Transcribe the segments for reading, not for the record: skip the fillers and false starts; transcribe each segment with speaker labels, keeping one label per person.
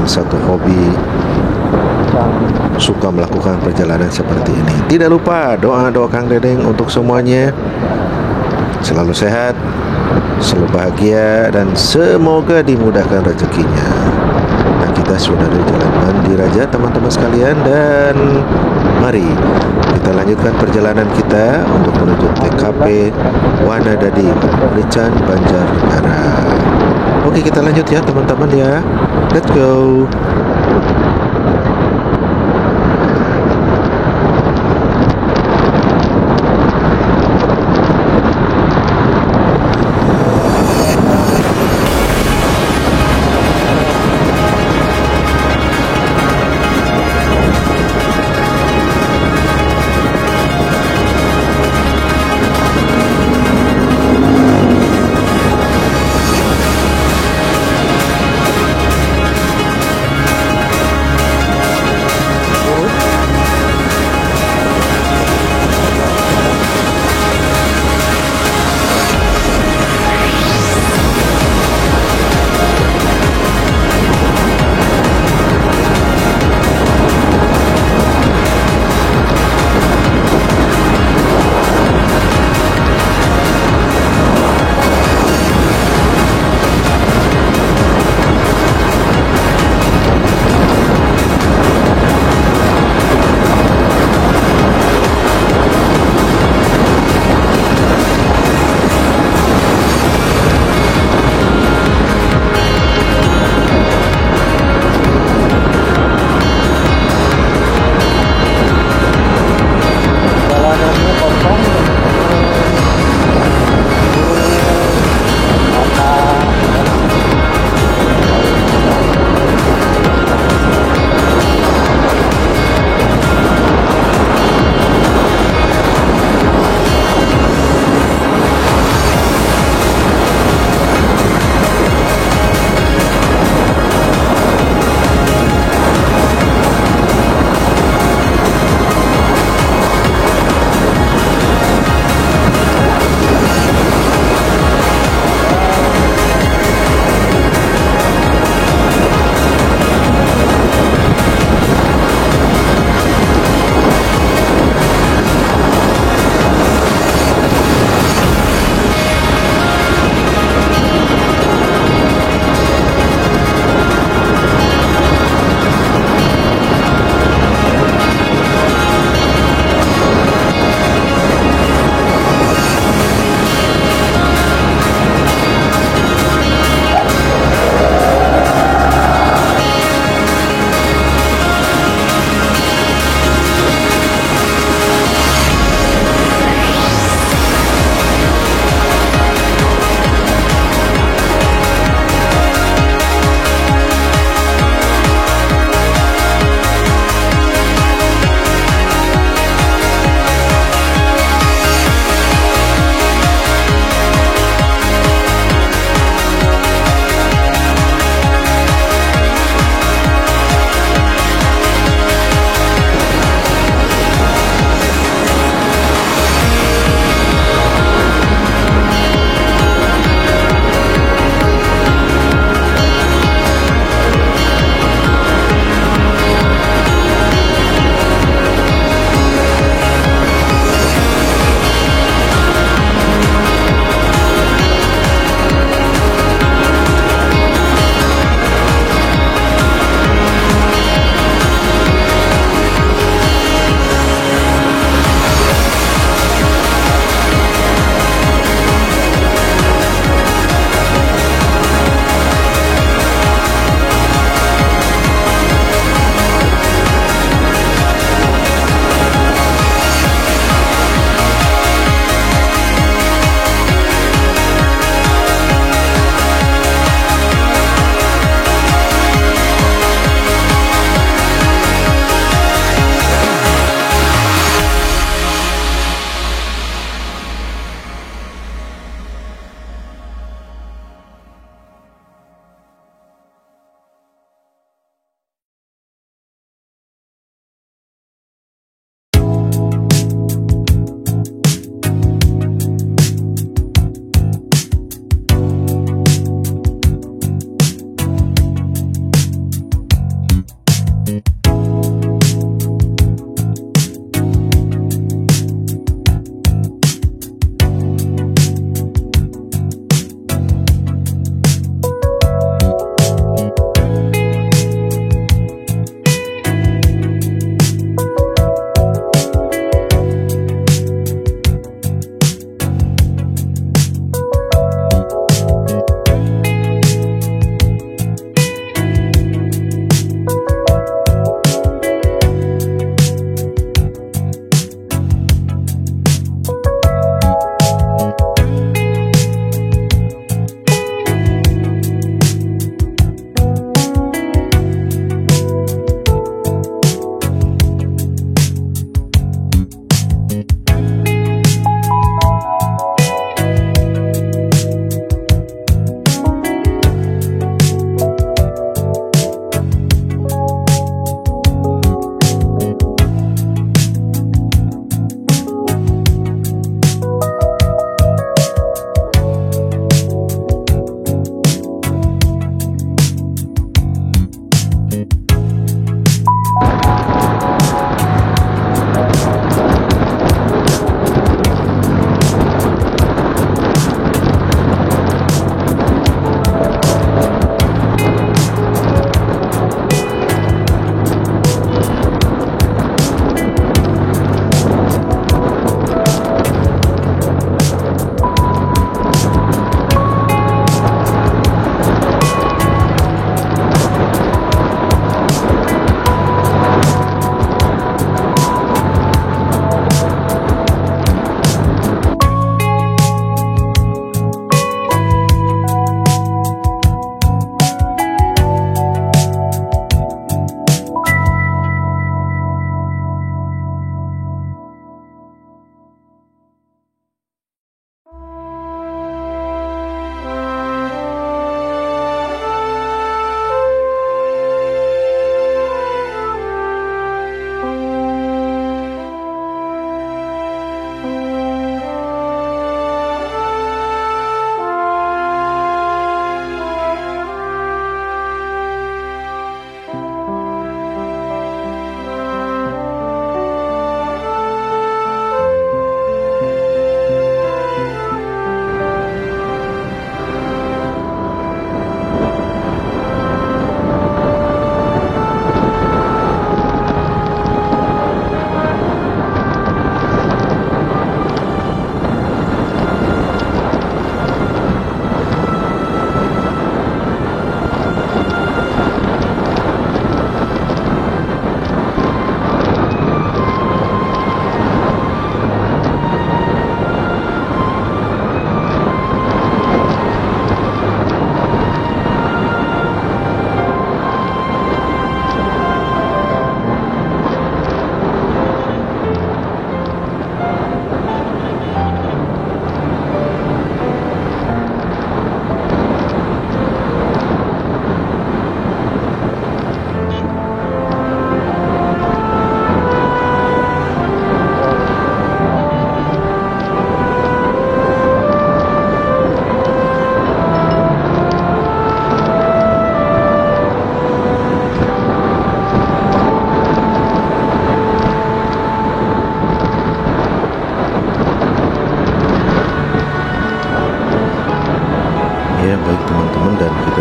Speaker 1: satu hobi, suka melakukan perjalanan seperti ini. Tidak lupa doa Kang Dedeng untuk semuanya selalu sehat, selalu bahagia, dan semoga dimudahkan rezekinya. Nah, kita sudah di Jalan Mandi Raja, teman-teman sekalian, dan mari kita lanjutkan perjalanan kita untuk menuju TKP Wanadadi, Merican, Banjarnegara. Oke, kita lanjut ya teman-teman ya. Let's go.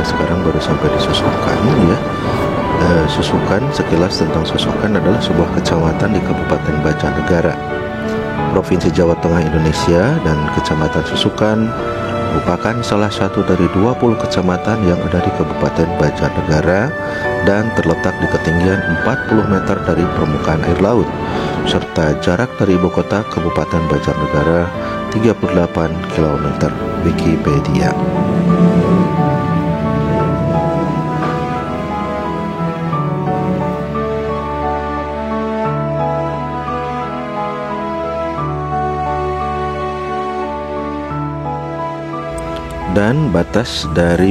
Speaker 1: sekarang baru sampai di Susukan ya. Susukan, sekilas tentang Susukan adalah sebuah kecamatan di Kabupaten Banjarnegara, Provinsi Jawa Tengah, Indonesia, dan Kecamatan Susukan merupakan salah satu dari 20 kecamatan yang ada di Kabupaten Banjarnegara dan terletak di ketinggian 40 meter dari permukaan air laut, serta jarak dari ibu kota Kabupaten Banjarnegara 38 km. Wikipedia. Dan batas dari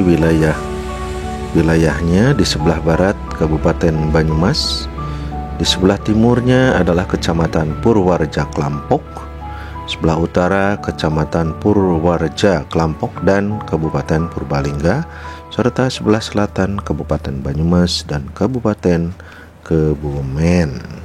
Speaker 1: wilayahnya di sebelah barat Kabupaten Banyumas, di sebelah timurnya adalah Kecamatan Purwareja Klampok, sebelah utara Kecamatan Purwareja Klampok dan Kabupaten Purbalingga, serta sebelah selatan Kabupaten Banyumas dan Kabupaten Kebumen.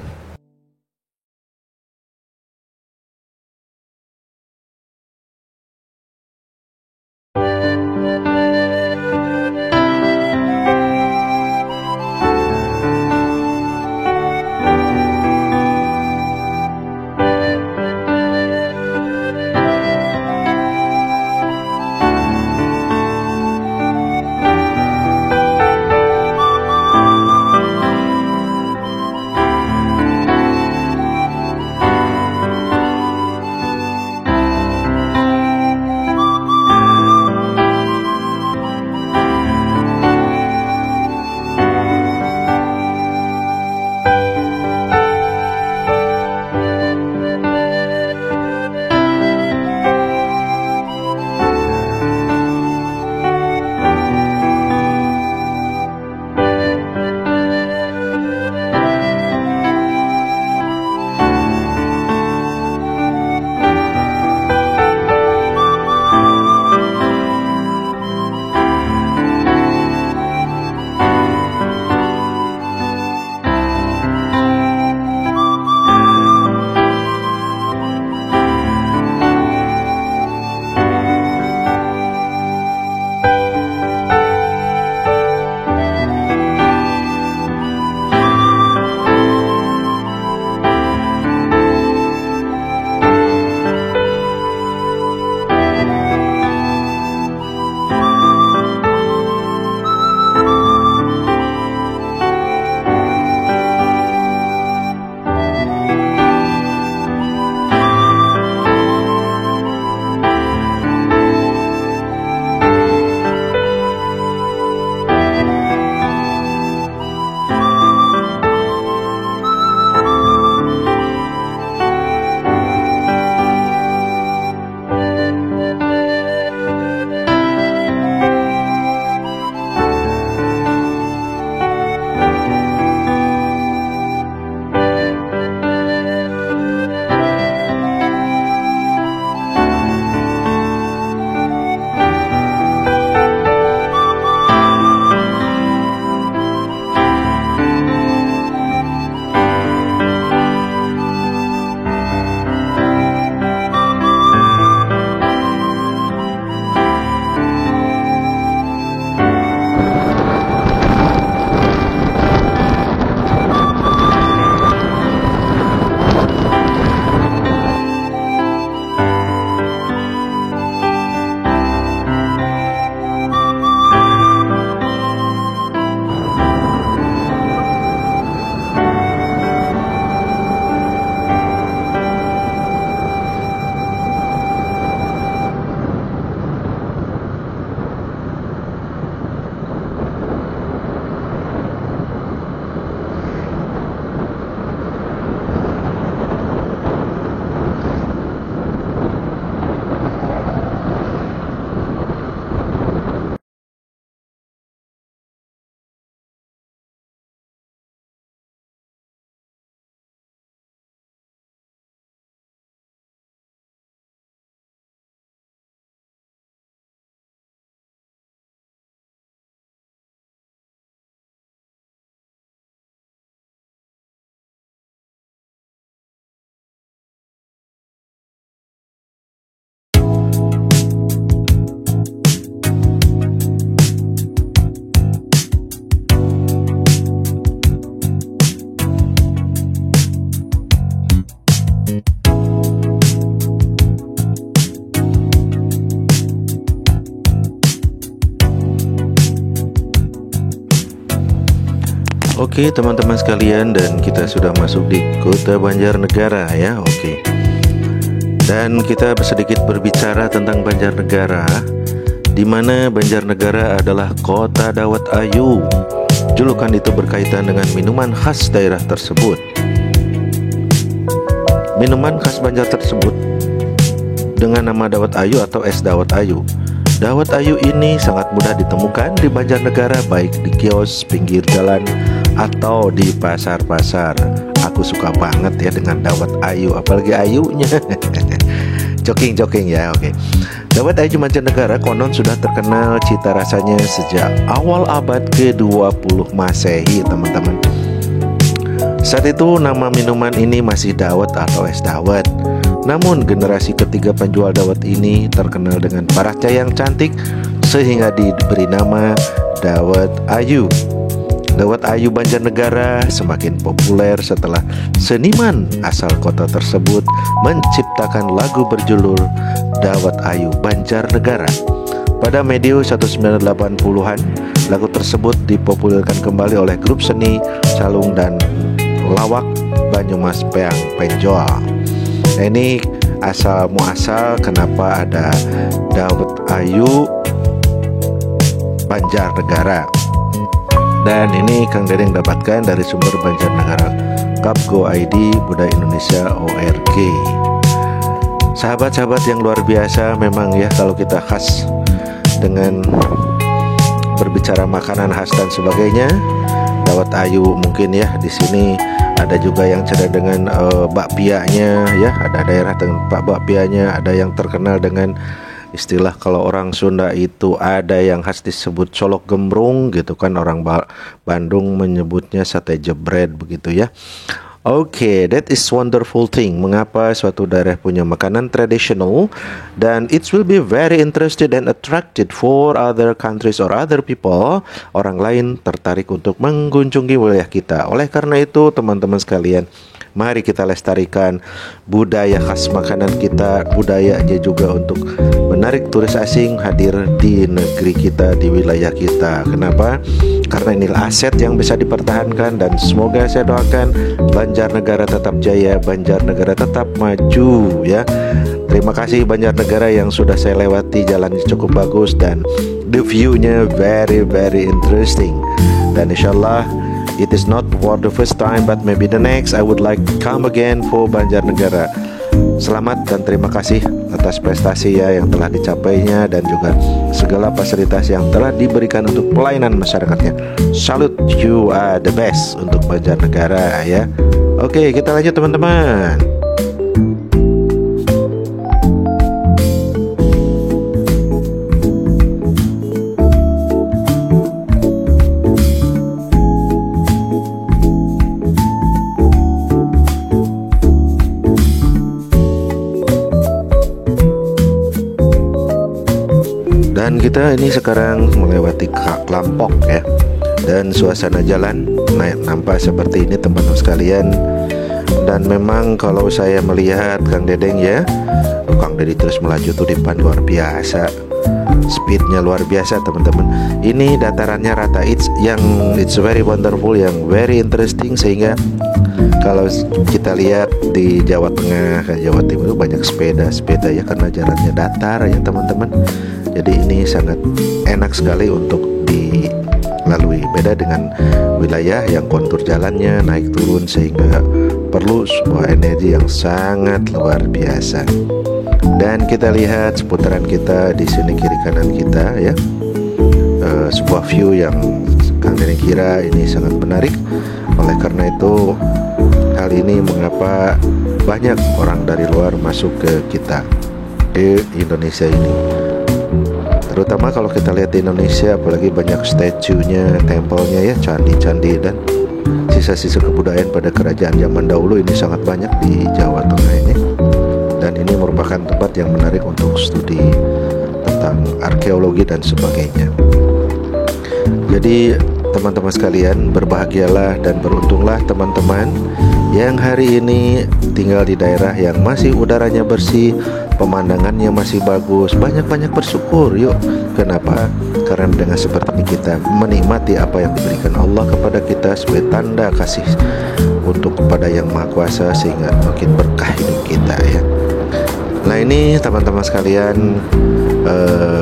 Speaker 1: Oke teman-teman sekalian, dan kita sudah masuk di Kota Banjarnegara ya. Oke. Dan kita sedikit berbicara tentang Banjarnegara, di mana Banjarnegara adalah kota dawet ayu. Julukan itu berkaitan dengan minuman khas daerah tersebut. Minuman khas Banjar tersebut dengan nama dawet ayu atau es dawet ayu. Dawet ayu ini sangat mudah ditemukan di Banjarnegara, baik di kios, pinggir jalan, atau di pasar-pasar. Aku suka banget ya dengan dawet ayu, apalagi ayunya. Joking ya, oke. Dawet ayu Banjarnegara konon sudah terkenal cita rasanya sejak awal abad ke-20 Masehi, teman-teman. Saat itu nama minuman ini masih dawet atau es dawet. Namun generasi ketiga penjual dawet ini terkenal dengan parasnya yang cantik, sehingga diberi nama dawet ayu. Dawet ayu Banjarnegara semakin populer setelah seniman asal kota tersebut menciptakan lagu berjudul Dawet Ayu Banjarnegara. Pada medio 1980-an, lagu tersebut dipopulerkan kembali oleh grup seni Calung dan Lawak Banyumas Peang Penjol. Nah, ini asal muasal kenapa ada Dawet Ayu Banjarnegara. Dan ini Kang Dedeng dapatkan dari sumber Banjarnegara Cap.go.id Budaya Indonesia ORG. Sahabat-sahabat yang luar biasa, memang ya kalau kita khas dengan berbicara makanan khas dan sebagainya, dawet ayu mungkin ya. Di sini ada juga yang cerdas dengan bakpianya ya, ada daerah dengan bakpianya, ada yang terkenal dengan istilah kalau orang Sunda itu ada yang khas disebut colok gembrung gitu kan, orang Bandung menyebutnya sate jebret begitu ya. Oke, that is wonderful thing. Mengapa suatu daerah punya makanan tradisional, dan it will be very interested and attracted for other countries or other people. Orang lain tertarik untuk mengunjungi wilayah kita. Oleh karena itu teman-teman sekalian, mari kita lestarikan budaya khas makanan kita, budayanya juga untuk menarik turis asing hadir di negeri kita, di wilayah kita. Kenapa? Karena ini aset yang bisa dipertahankan, dan semoga saya doakan Banjarnegara tetap jaya, Banjarnegara tetap maju ya. Terima kasih Banjarnegara yang sudah saya lewati, jalannya cukup bagus dan the view-nya very interesting. Dan insyaallah it is not for the first time, but maybe the next I would like to come again for Banjarnegara. Selamat dan terima kasih atas prestasi ya yang telah dicapainya, dan juga segala fasilitas yang telah diberikan untuk pelayanan masyarakatnya. Salute, you are the best untuk Banjarnegara ya. Oke, kita lanjut teman-teman. Dan kita ini sekarang melewati Klampok ya, dan suasana jalan nampak seperti ini teman-teman sekalian. Dan memang kalau saya melihat Kang Dedeng ya, Kang Dedeng terus melaju tuh di depan, luar biasa, speednya luar biasa teman-teman. Ini datarannya rata, it's very wonderful, yang very interesting, sehingga kalau kita lihat di Jawa Tengah, Jawa Timur banyak sepeda ya, karena jalannya datar ya teman-teman. Jadi ini sangat enak sekali untuk dilalui. Beda dengan wilayah yang kontur jalannya naik turun, sehingga perlu sebuah energi yang sangat luar biasa. Dan kita lihat seputaran kita di sini, kiri kanan kita ya, sebuah view yang Kang Dedeng kira ini sangat menarik. Oleh karena itu, hal ini mengapa banyak orang dari luar masuk ke kita, ke Indonesia ini. Terutama kalau kita lihat di Indonesia, apalagi banyak statunya, tempelnya ya, candi-candi dan sisa-sisa kebudayaan pada kerajaan zaman dahulu ini sangat banyak di Jawa Tengah ini. Dan ini merupakan tempat yang menarik untuk studi tentang arkeologi dan sebagainya. Jadi teman-teman sekalian, berbahagialah dan beruntunglah teman-teman yang hari ini tinggal di daerah yang masih udaranya bersih, pemandangannya masih bagus, banyak-banyak bersyukur yuk. Kenapa? Karena dengan seperti ini kita menikmati apa yang diberikan Allah kepada kita sebagai tanda kasih untuk kepada Yang Maha Kuasa, sehingga makin berkah hidup kita ya. Nah ini teman-teman sekalian,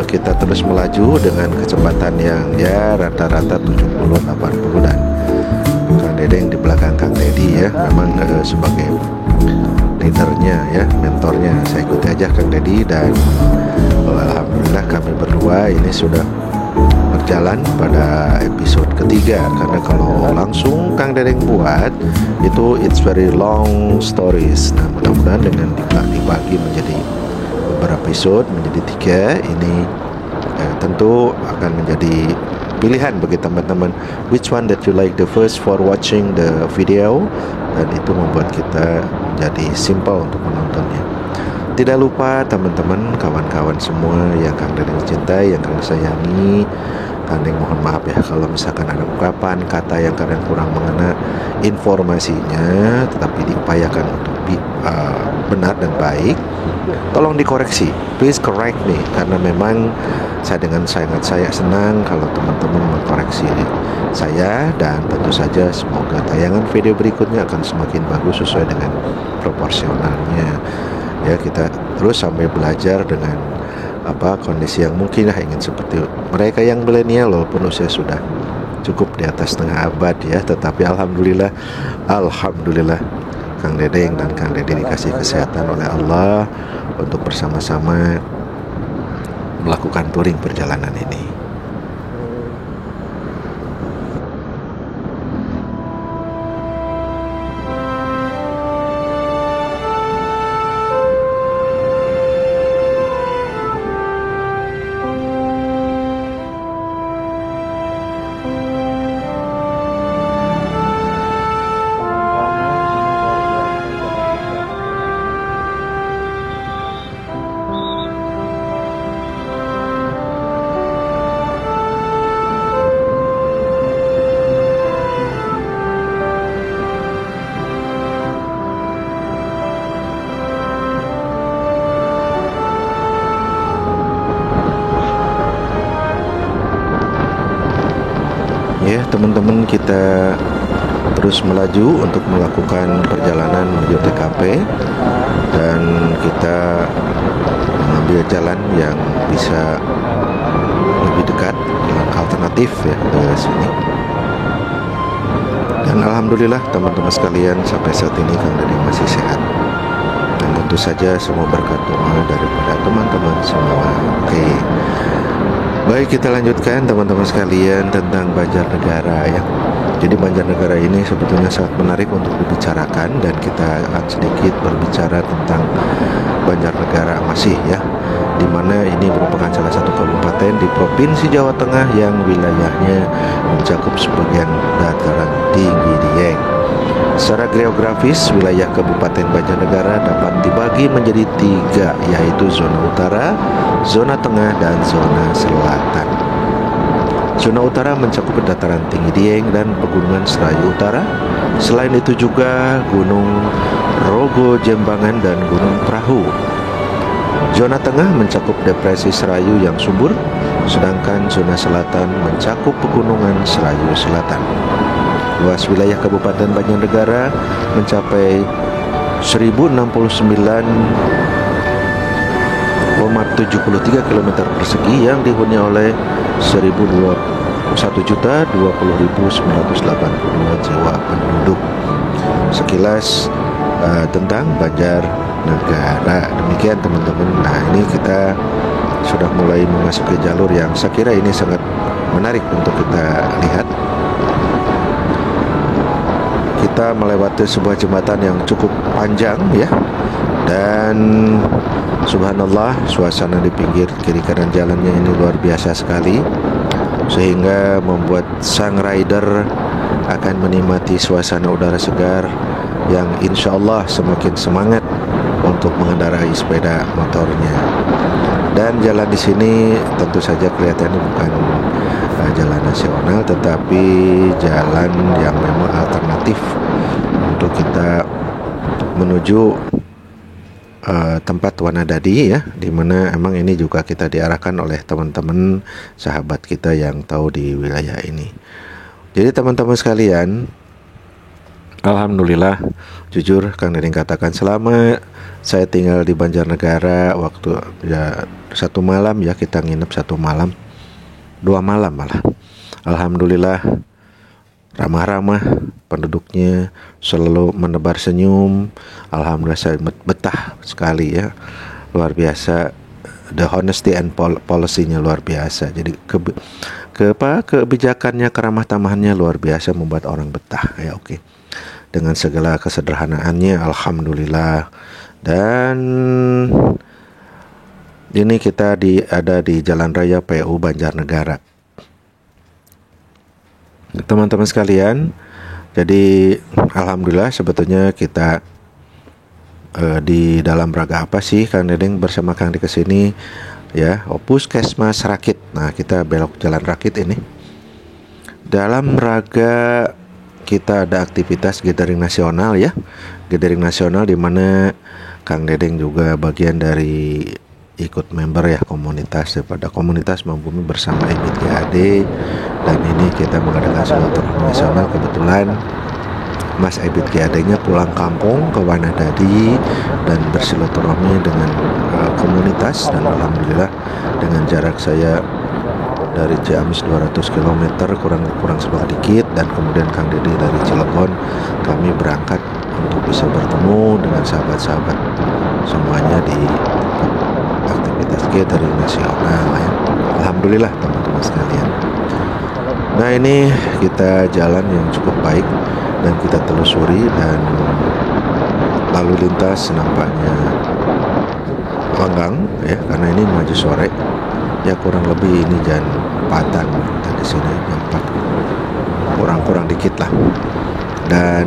Speaker 1: kita terus melaju dengan kecepatan yang ya rata-rata 70-80, dan Kang Dedeng di belakang Kang Dedi ya, memang sebagai leadernya ya, mentornya, saya ikuti aja Kang Dedi. Dan alhamdulillah kami berdua ini sudah berjalan pada episode ketiga, karena kalau langsung Kang Dedeng buat itu it's very long stories. Nah mudah-mudahan dengan dibagi menjadi beberapa episode, menjadi 3 ini tentu akan menjadi pilihan bagi teman-teman which one that you like the first for watching the video, dan itu membuat kita jadi simple untuk menontonnya. Tidak lupa teman-teman, kawan-kawan semua yang Kang Dedeng cintai, yang Kang sayangi, Kang Dedeng mohon maaf ya kalau misalkan ada ungkapan kata yang kalian kurang mengena informasinya, tetapi diupayakan untuk benar dan baik, tolong dikoreksi, please correct me, karena memang saya sangat senang kalau teman-teman mengkoreksi saya, dan tentu saja semoga tayangan video berikutnya akan semakin bagus sesuai dengan proporsionalnya ya. Kita terus sampai belajar dengan kondisi yang mungkin ingin seperti mereka yang milenial, walaupun usia sudah cukup di atas setengah abad ya, tetapi alhamdulillah Kang Dedeng dan Kang Dedi dikasih kesehatan oleh Allah untuk bersama-sama melakukan touring perjalanan ini. Ya teman-teman, kita terus melaju untuk melakukan perjalanan menuju TKP, dan kita mengambil jalan yang bisa lebih dekat, yang alternatif ya ke sini. Dan alhamdulillah teman-teman sekalian, sampai saat ini Kang Dedeng masih sehat, dan tentu saja semua berkat doa daripada teman-teman semua. Oke. Baik, kita lanjutkan teman-teman sekalian tentang Banjarnegara ya. Jadi Banjarnegara ini sebetulnya sangat menarik untuk dibicarakan, dan kita akan sedikit berbicara tentang Banjarnegara masih ya, dimana ini merupakan salah satu kabupaten di Provinsi Jawa Tengah yang wilayahnya mencakup sebagian dataran tinggi Dieng. Secara geografis, wilayah Kabupaten Banjarnegara dapat dibagi menjadi 3, yaitu zona utara, zona tengah, dan zona selatan. Zona utara mencakup dataran tinggi Dieng dan pegunungan Serayu Utara. Selain itu juga Gunung Rogo Jembangan dan Gunung Perahu. Zona tengah mencakup depresi Serayu yang subur, sedangkan zona selatan mencakup pegunungan Serayu Selatan. Luas wilayah Kabupaten Banjarnegara mencapai 1069,73 km persegi yang dihuni oleh 1.020.982 jiwa penduduk. Sekilas tentang Banjarnegara, demikian teman-teman. Nah ini kita sudah mulai memasuki jalur yang saya kira ini sangat menarik untuk kita lihat. Kita melewati sebuah jembatan yang cukup panjang ya, dan subhanallah suasana di pinggir kiri kanan jalannya ini luar biasa sekali, sehingga membuat sang rider akan menikmati suasana udara segar yang insya Allah semakin semangat untuk mengendarai sepeda motornya. Dan jalan di sini tentu saja kelihatannya bukan jalan nasional, tetapi jalan yang memang alternatif untuk kita menuju tempat Wanadadi ya, dimana emang ini juga kita diarahkan oleh teman-teman sahabat kita yang tahu di wilayah ini. Jadi teman-teman sekalian, alhamdulillah, jujur Kang Dedeng katakan selama saya tinggal di Banjarnegara, waktu ya 1 malam ya, kita nginep 1 malam, 2 malam malah. Alhamdulillah ramah-ramah penduduknya, selalu menebar senyum. Alhamdulillah saya betah sekali ya, luar biasa. The honesty and policy-nya luar biasa. Jadi kebijakannya, keramah tamahannya luar biasa, membuat orang betah ya. Oke. Dengan segala kesederhanaannya, alhamdulillah. Dan ini kita ada di Jalan Raya PU Banjarnegara. Teman-teman sekalian, jadi alhamdulillah sebetulnya kita di dalam raga apa sih Kang Dedeng bersama Kang Di kesini ya, Puskesmas Rakit. Nah, kita belok Jalan Rakit ini. Dalam raga kita ada aktivitas gathering nasional ya, gathering nasional di mana Kang Dedeng juga bagian dari ikut member ya, komunitas daripada komunitas Membumi bersama EBIT GAD. Dan ini kita mengadakan silaturahmi nasional. Kebetulan Mas EBIT GAD-nya pulang kampung ke Wanadadi dan bersilaturahmi dengan komunitas. Dan alhamdulillah dengan jarak saya dari Ciamis 200 km kurang sedikit, dan kemudian Kang Dede dari Cilegon, kami berangkat untuk bisa bertemu dengan sahabat-sahabat semuanya di aktivitas gathering nasional ya. Alhamdulillah teman-teman sekalian. Nah, ini kita jalan yang cukup baik dan kita telusuri, dan lalu lintas nampaknya lenggang ya, karena ini maju sore ya, kurang lebih ini jam 4-an kita di sini, jam 4 kurang dikit lah. Dan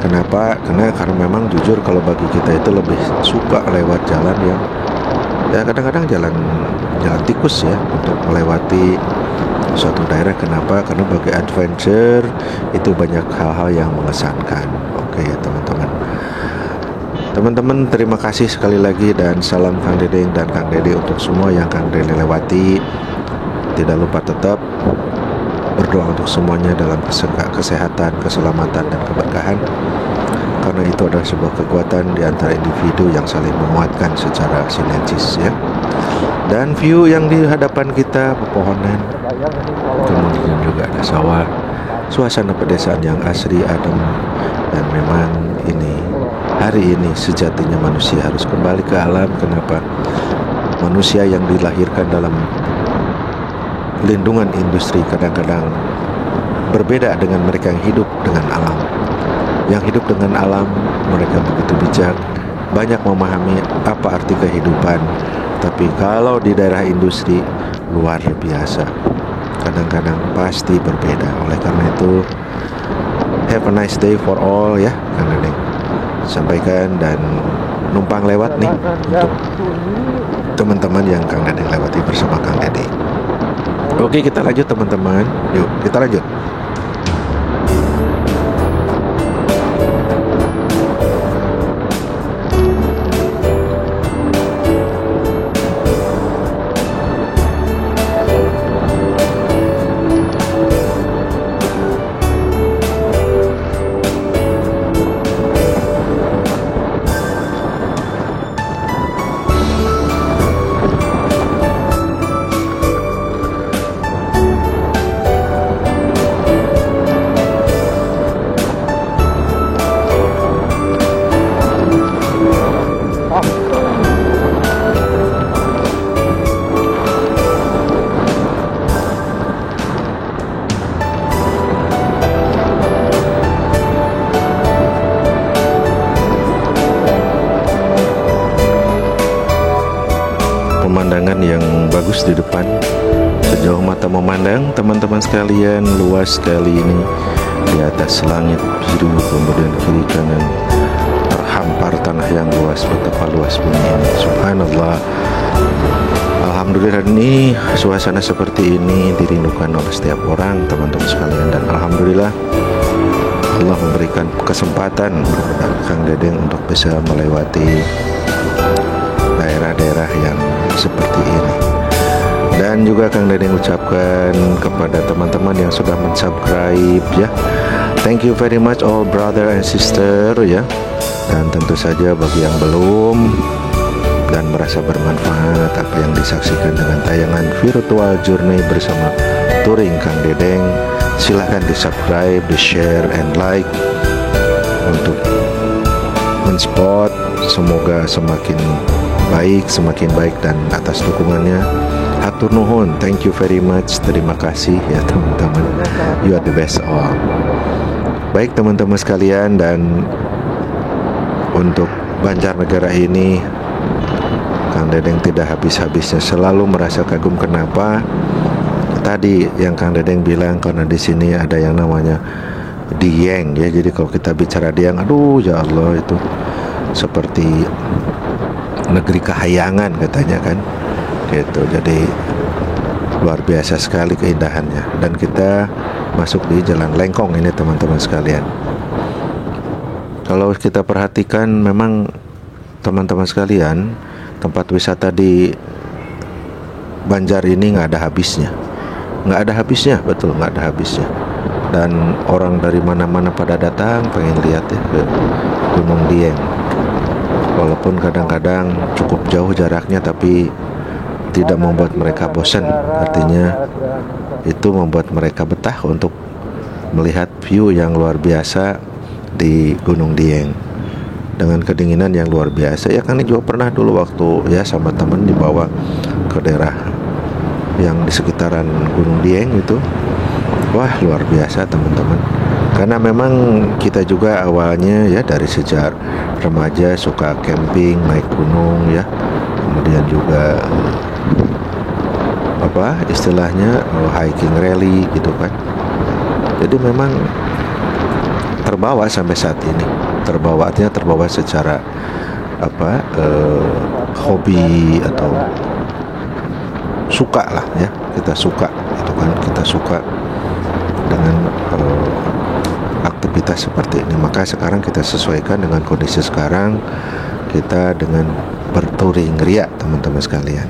Speaker 1: kenapa? Karena memang jujur kalau bagi kita itu lebih suka lewat jalan yang ya kadang-kadang jalan tikus ya, untuk melewati suatu daerah. Kenapa? Karena bagi adventure itu banyak hal-hal yang mengesankan. Oke ya teman-teman, terima kasih sekali lagi, dan salam Kang Dedeng dan Kang Dede untuk semua yang Kang Dede lewati. Tidak lupa tetap berdoa untuk semuanya dalam kesehatan, keselamatan, dan keberkahan, karena itu adalah sebuah kekuatan di antara individu yang saling menguatkan secara sinergis ya. Dan view yang di hadapan kita, pepohonan, kemudian juga ada sawah, suasana pedesaan yang asri, adem. Dan memang hari ini sejatinya manusia harus kembali ke alam. Kenapa? Manusia yang dilahirkan dalam lindungan industri kadang-kadang berbeda dengan mereka yang hidup dengan alam. Yang hidup dengan alam, mereka begitu bijak, banyak memahami apa arti kehidupan. Tapi kalau di daerah industri, luar biasa, kadang-kadang pasti berbeda. Oleh karena itu, have a nice day for all ya, Kang Dedeng sampaikan, dan numpang lewat nih untuk teman-teman yang Kang Dedeng lewati bersama Kang Dede. Oke, kita lanjut teman-teman, yuk kita lanjut. Pemandangan yang bagus di depan, sejauh mata memandang teman-teman sekalian, luas sekali ini. Di atas langit biru, kemudian kiri kanan terhampar tanah yang luas. Betapa luas bumi ini, subhanallah. Alhamdulillah, ini suasana seperti ini dirindukan oleh setiap orang teman-teman sekalian. Dan alhamdulillah Allah memberikan kesempatan kepada Kang Dedeng untuk bisa melewati daerah-daerah yang seperti ini. Dan juga Kang Dedeng ucapkan kepada teman-teman yang sudah mensubscribe ya. Thank you very much all brother and sister ya. Dan tentu saja bagi yang belum dan merasa bermanfaat apa yang disaksikan dengan tayangan virtual journey bersama touring Kang Dedeng, silahkan di subscribe, di share and like untuk mensupport. Semoga semakin baik dan atas dukungannya hatur nuhun, thank you very much, terima kasih ya teman-teman, you are the best all. Baik teman-teman sekalian, dan untuk Banjarnegara ini Kang Dedeng tidak habis-habisnya selalu merasa kagum. Kenapa? Tadi yang Kang Dedeng bilang, karena di sini ada yang namanya Dieng ya. Jadi kalau kita bicara Dieng, aduh ya Allah, itu seperti negeri kahayangan katanya kan. Gitu. Jadi luar biasa sekali keindahannya. Dan kita masuk di Jalan Lengkong ini teman-teman sekalian. Kalau kita perhatikan, memang teman-teman sekalian, tempat wisata di Banjar ini nggak ada habisnya. Betul, nggak ada habisnya. Dan orang dari mana-mana pada datang pengen lihat ya ke Gunung Dieng. Walaupun kadang-kadang cukup jauh jaraknya, tapi tidak membuat mereka bosan. Artinya itu membuat mereka betah untuk melihat view yang luar biasa di Gunung Dieng dengan kedinginan yang luar biasa. Ya kami juga pernah dulu waktu ya sama teman dibawa ke daerah yang di sekitaran Gunung Dieng itu. Wah, luar biasa teman-teman. Karena memang kita juga awalnya ya dari sejak remaja suka camping, naik gunung ya. Kemudian juga istilahnya hiking rally gitu kan. Jadi memang terbawa sampai saat ini. Artinya terbawa secara hobi atau suka lah ya. Kita suka gitu kan. Kita suka dengan aktivitas seperti ini. Maka sekarang kita sesuaikan dengan kondisi sekarang, kita dengan bertouring ria teman-teman sekalian.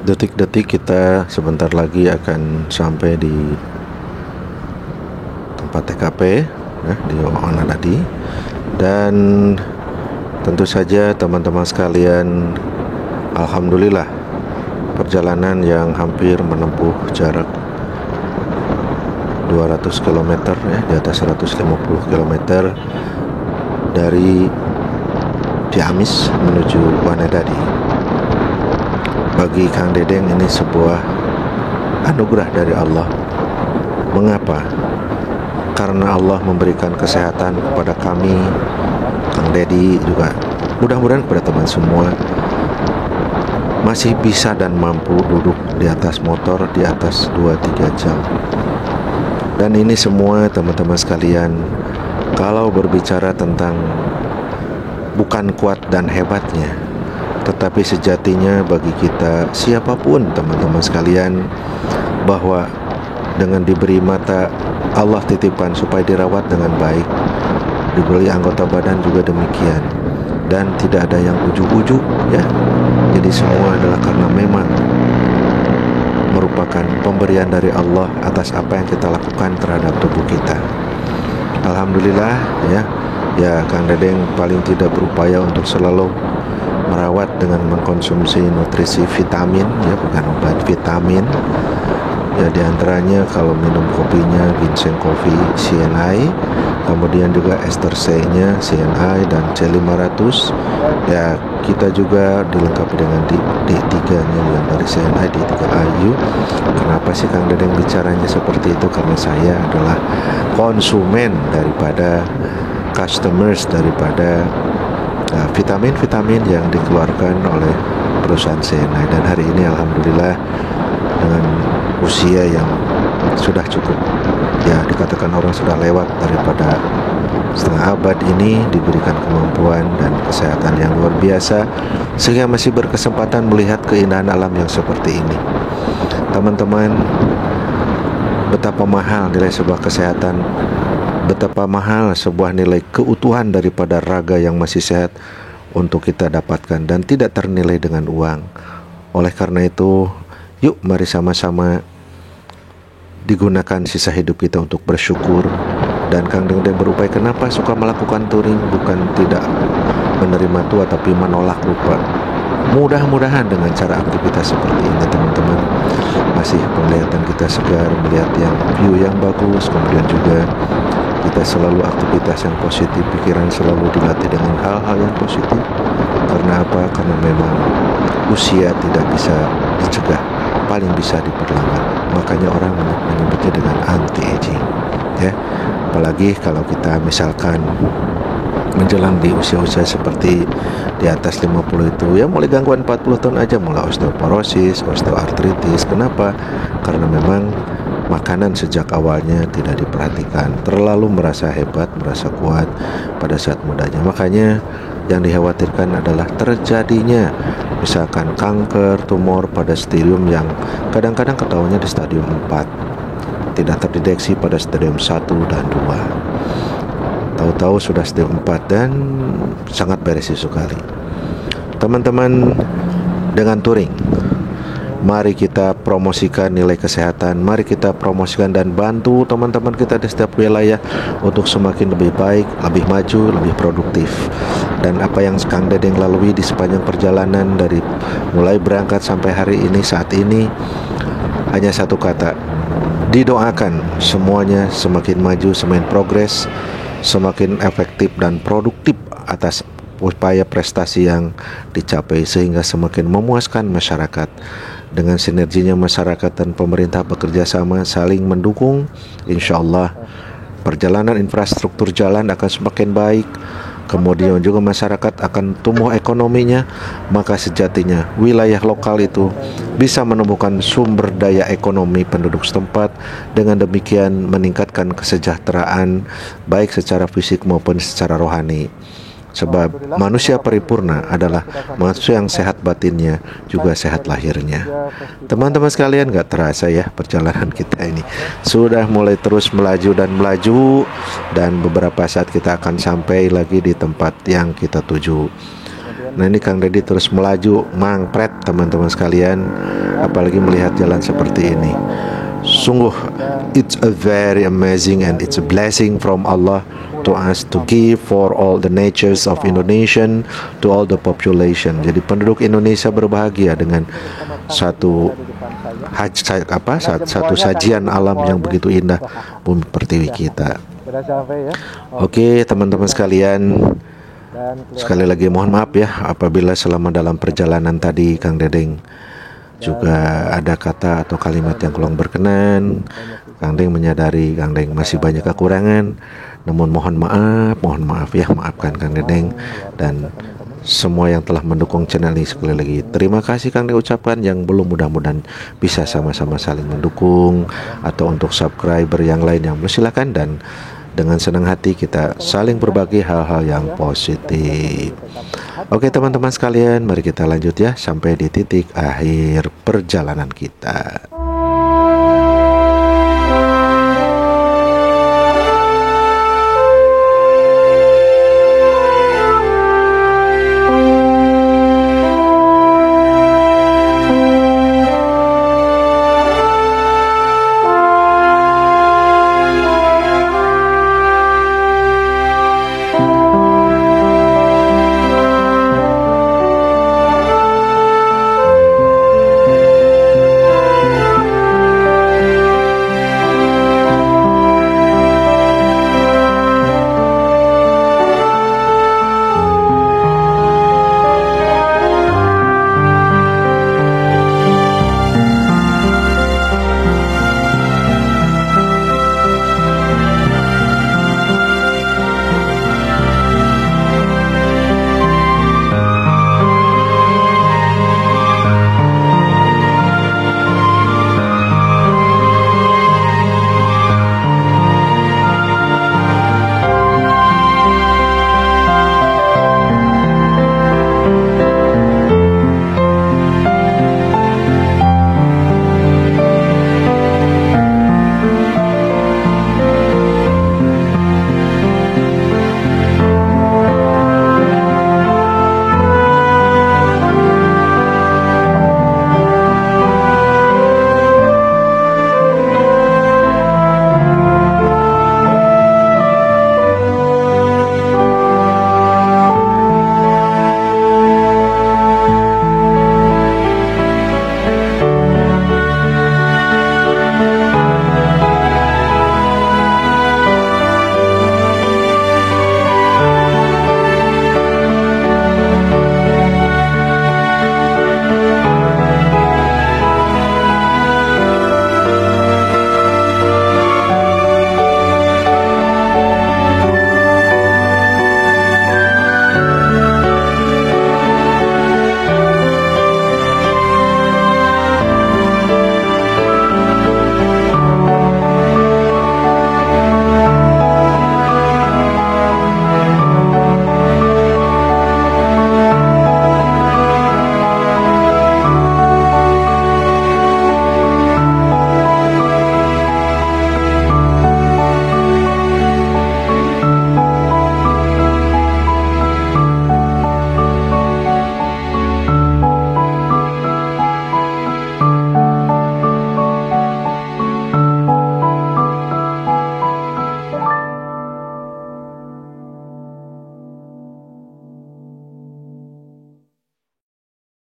Speaker 1: Detik-detik kita sebentar lagi akan sampai di tempat TKP di Onadadi. Dan tentu saja teman-teman sekalian, alhamdulillah perjalanan yang hampir menempuh jarak 200 km di atas 150 km dari Ciamis menuju Wanadadi. Bagi Kang Dedeng ini sebuah anugerah dari Allah. Mengapa? Karena Allah memberikan kesehatan kepada kami, Kang Dedi juga, mudah-mudahan kepada teman semua, masih bisa dan mampu duduk di atas motor di atas 2-3 jam. Dan ini semua teman-teman sekalian, kalau berbicara tentang bukan kuat dan hebatnya, tetapi sejatinya bagi kita siapapun teman-teman sekalian, bahwa dengan diberi mata Allah titipkan supaya dirawat dengan baik, diberi anggota badan juga demikian, dan tidak ada yang ujuk-ujuk ya. Jadi semua adalah karena memang merupakan pemberian dari Allah atas apa yang kita lakukan terhadap tubuh kita. Alhamdulillah ya Kang Dedeng paling tidak berupaya untuk selalu merawat dengan mengkonsumsi nutrisi vitamin ya, bukan obat, vitamin ya, diantaranya kalau minum kopinya ginseng coffee CNI, kemudian juga ester C-nya CNI dan C500 ya. Kita juga dilengkapi dengan D3-nya yang dari CNI, D3AU. Kenapa sih Kang Dedeng bicaranya seperti itu? Karena saya adalah konsumen daripada customers daripada vitamin-vitamin yang dikeluarkan oleh perusahaan CNI. Dan hari ini alhamdulillah dengan usia yang sudah cukup ya, dikatakan orang sudah lewat daripada setengah abad ini, diberikan kemampuan dan kesehatan yang luar biasa sehingga masih berkesempatan melihat keindahan alam yang seperti ini. Teman-teman, betapa mahal nilai sebuah kesehatan, betapa mahal sebuah nilai keutuhan daripada raga yang masih sehat untuk kita dapatkan dan tidak ternilai dengan uang. Oleh karena itu, yuk mari sama-sama digunakan sisa hidup kita untuk bersyukur. Dan Kang Dedeng berupaya, kenapa suka melakukan touring? Bukan tidak menerima tua, tapi menolak lupa. Mudah-mudahan dengan cara aktivitas seperti ini teman-teman, masih penglihatan kita segar, melihat yang view yang bagus, kemudian juga kita selalu aktivitas yang positif, pikiran selalu dilatih dengan hal-hal yang positif. Karena apa? Karena memang usia tidak bisa dicegah, paling bisa diperlambat. Makanya orang menyebutnya dengan anti-aging ya. Apalagi kalau kita misalkan menjelang di usia-usia seperti di atas 50 itu ya, mulai gangguan 40 tahun aja mulai osteoporosis, osteoartritis. Kenapa? Karena memang makanan sejak awalnya tidak diperhatikan, terlalu merasa hebat, merasa kuat pada saat mudanya. Makanya yang dikhawatirkan adalah terjadinya misalkan kanker, tumor pada stadium yang kadang-kadang ketahuannya di stadium 4, tidak terdeteksi pada stadium 1 dan 2. Tahu-tahu sudah stadium 4 dan sangat beresiko sekali. Teman-teman, dengan touring, mari kita promosikan nilai kesehatan, mari kita promosikan dan bantu teman-teman kita di setiap wilayah untuk semakin lebih baik, lebih maju, lebih produktif. Dan apa yang Kang Dedeng lalui di sepanjang perjalanan dari mulai berangkat sampai hari ini, saat ini, hanya satu kata: didoakan semuanya semakin maju, semakin progres, semakin efektif dan produktif atas upaya prestasi yang dicapai, sehingga semakin memuaskan masyarakat. Dengan sinerginya masyarakat dan pemerintah bekerja sama saling mendukung, insya Allah perjalanan infrastruktur jalan akan semakin baik, kemudian juga masyarakat akan tumbuh ekonominya. Maka sejatinya wilayah lokal itu bisa menemukan sumber daya ekonomi penduduk setempat, dengan demikian meningkatkan kesejahteraan baik secara fisik maupun secara rohani. Sebab manusia paripurna adalah manusia yang sehat batinnya juga sehat lahirnya. Teman-teman sekalian, gak terasa ya perjalanan kita ini sudah mulai terus melaju dan melaju, dan beberapa saat kita akan sampai lagi di tempat yang kita tuju. Nah ini Kang Deddy terus melaju mangpret teman-teman sekalian, apalagi melihat jalan seperti ini. Sungguh it's a very amazing and it's a blessing from Allah to us to give for all the natures of Indonesian to all the population. Jadi penduduk Indonesia berbahagia dengan satu satu sajian alam yang begitu indah, bumi pertiwi kita. Oke teman-teman sekalian, sekali lagi mohon maaf ya apabila selama dalam perjalanan tadi Kang Dedeng juga ada kata atau kalimat yang kurang berkenan. Kang Dedeng menyadari Kang Dedeng masih banyak kekurangan, namun mohon maaf ya, maafkan Kang Dedeng dan semua yang telah mendukung channel ini. Sekali lagi terima kasih Kang Dedeng ucapkan, yang belum mudah-mudahan bisa sama-sama saling mendukung, atau untuk subscriber yang lain yang silakan, dan dengan senang hati kita saling berbagi hal-hal yang positif. Oke teman-teman sekalian, mari kita lanjut ya sampai di titik akhir perjalanan kita.